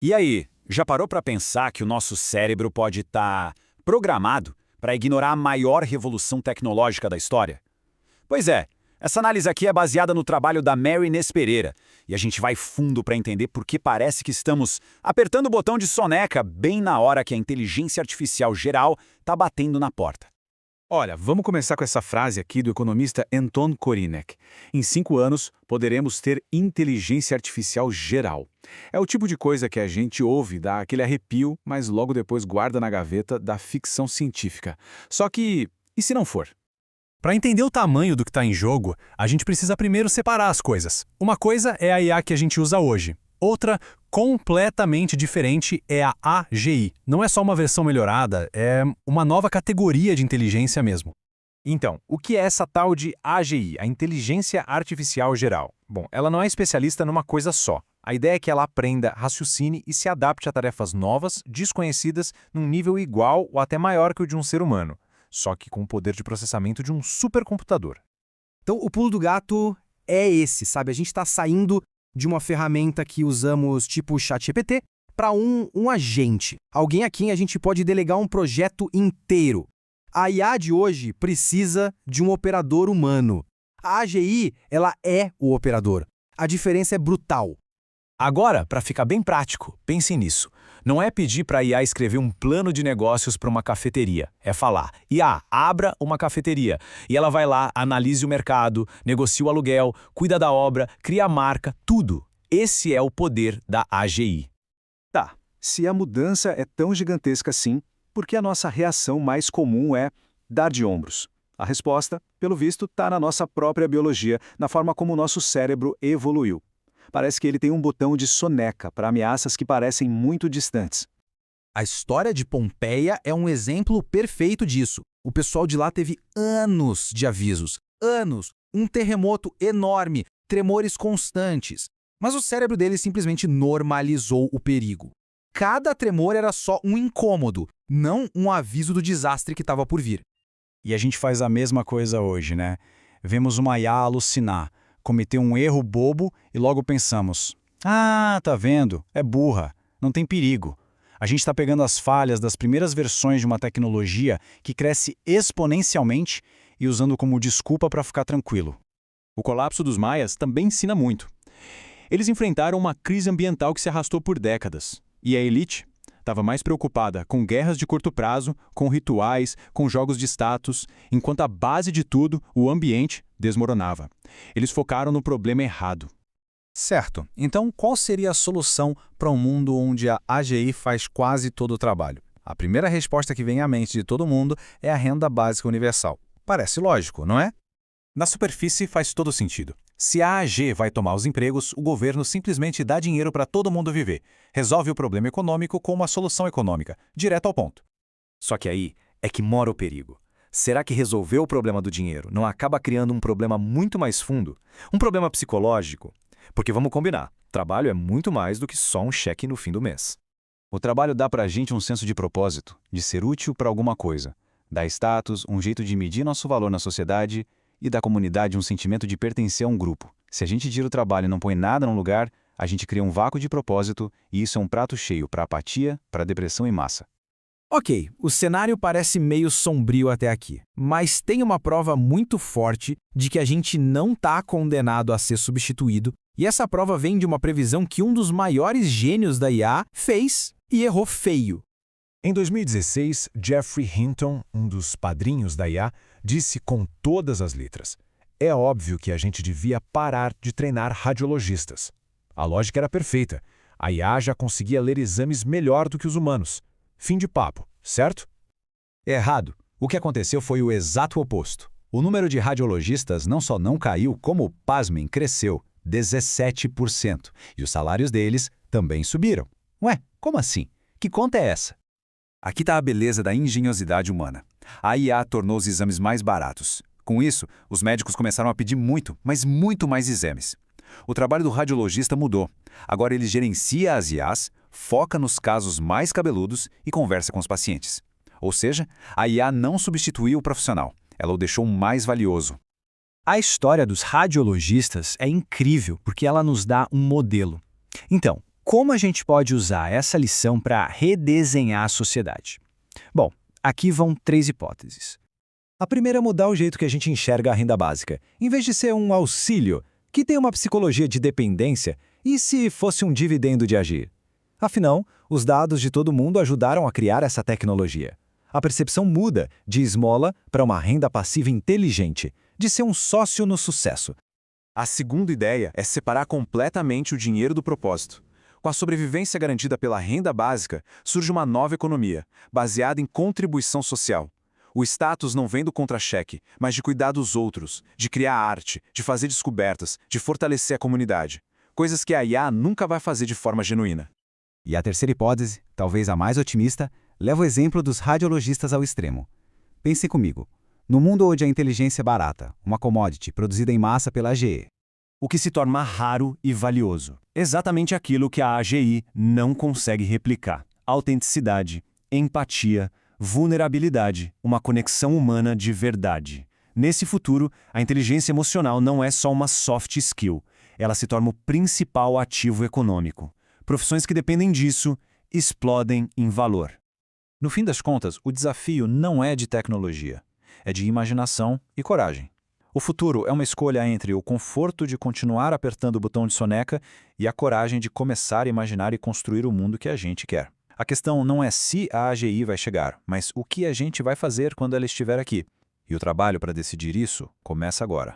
E aí, já parou para pensar que o nosso cérebro pode estar programado para ignorar a maior revolução tecnológica da história? Pois é, essa análise aqui é baseada no trabalho da Mary Inês Pereira, e a gente vai fundo para entender por que parece que estamos apertando o botão de soneca bem na hora que a inteligência artificial geral está batendo na porta. Olha, vamos começar com essa frase aqui do economista Anton Korinek. Em 5 anos, poderemos ter inteligência artificial geral. É o tipo de coisa que a gente ouve, dá aquele arrepio, mas logo depois guarda na gaveta da ficção científica. Só que, e se não for? Para entender o tamanho do que está em jogo, a gente precisa primeiro separar as coisas. Uma coisa é a IA que a gente usa hoje. Outra, completamente diferente, é a AGI. Não é só uma versão melhorada, é uma nova categoria de inteligência mesmo. Então, o que é essa tal de AGI, a Inteligência Artificial Geral? Bom, ela não é especialista numa coisa só. A ideia é que ela aprenda, raciocine e se adapte a tarefas novas, desconhecidas, num nível igual ou até maior que o de um ser humano, só que com o poder de processamento de um supercomputador. Então, o pulo do gato é esse, sabe? A gente está saindo de uma ferramenta que usamos tipo o ChatGPT para um agente. Alguém a quem a gente pode delegar um projeto inteiro. A IA de hoje precisa de um operador humano. A AGI, ela é o operador. A diferença é brutal. Agora, para ficar bem prático, pensem nisso. Não é pedir para a IA escrever um plano de negócios para uma cafeteria. É falar, IA, abra uma cafeteria. E ela vai lá, analise o mercado, negocia o aluguel, cuida da obra, cria a marca, tudo. Esse é o poder da AGI. Tá, se a mudança é tão gigantesca assim, por que a nossa reação mais comum é dar de ombros? A resposta, pelo visto, está na nossa própria biologia, na forma como o nosso cérebro evoluiu. Parece que ele tem um botão de soneca para ameaças que parecem muito distantes. A história de Pompeia é um exemplo perfeito disso. O pessoal de lá teve anos de avisos. Anos. Um terremoto enorme, tremores constantes. Mas o cérebro deles simplesmente normalizou o perigo. Cada tremor era só um incômodo, não um aviso do desastre que estava por vir. E a gente faz a mesma coisa hoje, né? Vemos uma IA alucinar, cometer um erro bobo e logo pensamos: ah, tá vendo, é burra, não tem perigo. A gente está pegando as falhas das primeiras versões de uma tecnologia que cresce exponencialmente e usando como desculpa para ficar tranquilo. O colapso dos maias também ensina muito. Eles enfrentaram uma crise ambiental que se arrastou por décadas. E a elite estava mais preocupada com guerras de curto prazo, com rituais, com jogos de status, enquanto a base de tudo, o ambiente, desmoronava. Eles focaram no problema errado. Certo. Então, qual seria a solução para um mundo onde a AGI faz quase todo o trabalho? A primeira resposta que vem à mente de todo mundo é a renda básica universal. Parece lógico, não é? Na superfície faz todo sentido. Se a AG vai tomar os empregos, o governo simplesmente dá dinheiro para todo mundo viver. Resolve o problema econômico com uma solução econômica, direto ao ponto. Só que aí é que mora o perigo. Será que resolver o problema do dinheiro não acaba criando um problema muito mais fundo? Um problema psicológico? Porque vamos combinar, trabalho é muito mais do que só um cheque no fim do mês. O trabalho dá pra gente um senso de propósito, de ser útil para alguma coisa. Dá status, um jeito de medir nosso valor na sociedade e da comunidade um sentimento de pertencer a um grupo. Se a gente tira o trabalho e não põe nada no lugar, a gente cria um vácuo de propósito e isso é um prato cheio para apatia, para depressão em massa. Ok, o cenário parece meio sombrio até aqui, mas tem uma prova muito forte de que a gente não está condenado a ser substituído, e essa prova vem de uma previsão que um dos maiores gênios da IA fez e errou feio. Em 2016, Geoffrey Hinton, um dos padrinhos da IA, disse com todas as letras: é óbvio que a gente devia parar de treinar radiologistas. A lógica era perfeita. A IA já conseguia ler exames melhor do que os humanos. Fim de papo, certo? Errado. O que aconteceu foi o exato oposto. O número de radiologistas não só não caiu, como, pasmem, cresceu 17%. E os salários deles também subiram. Ué, como assim? Que conta é essa? Aqui está a beleza da engenhosidade humana. A IA tornou os exames mais baratos. Com isso, os médicos começaram a pedir muito, mas muito mais exames. O trabalho do radiologista mudou. Agora ele gerencia as IAs, foca nos casos mais cabeludos e conversa com os pacientes. Ou seja, a IA não substituiu o profissional, ela o deixou mais valioso. A história dos radiologistas é incrível porque ela nos dá um modelo. Então, como a gente pode usar essa lição para redesenhar a sociedade? Bom, aqui vão 3 hipóteses. A primeira é mudar o jeito que a gente enxerga a renda básica. Em vez de ser um auxílio, que tem uma psicologia de dependência, e se fosse um dividendo de agir? Afinal, os dados de todo mundo ajudaram a criar essa tecnologia. A percepção muda de esmola para uma renda passiva inteligente, de ser um sócio no sucesso. A segunda ideia é separar completamente o dinheiro do propósito. Com a sobrevivência garantida pela renda básica, surge uma nova economia, baseada em contribuição social. O status não vem do contra-cheque, mas de cuidar dos outros, de criar arte, de fazer descobertas, de fortalecer a comunidade. Coisas que a IA nunca vai fazer de forma genuína. E a terceira hipótese, talvez a mais otimista, leva o exemplo dos radiologistas ao extremo. Pensem comigo. No mundo onde a inteligência é barata, uma commodity produzida em massa pela AGE, O que se torna raro e valioso. Exatamente aquilo que a AGI não consegue replicar. Autenticidade, empatia, vulnerabilidade, uma conexão humana de verdade. Nesse futuro, a inteligência emocional não é só uma soft skill. Ela se torna o principal ativo econômico. Profissões que dependem disso explodem em valor. No fim das contas, o desafio não é de tecnologia, é de imaginação e coragem. O futuro é uma escolha entre o conforto de continuar apertando o botão de soneca e a coragem de começar a imaginar e construir o mundo que a gente quer. A questão não é se a AGI vai chegar, mas o que a gente vai fazer quando ela estiver aqui. E o trabalho para decidir isso começa agora.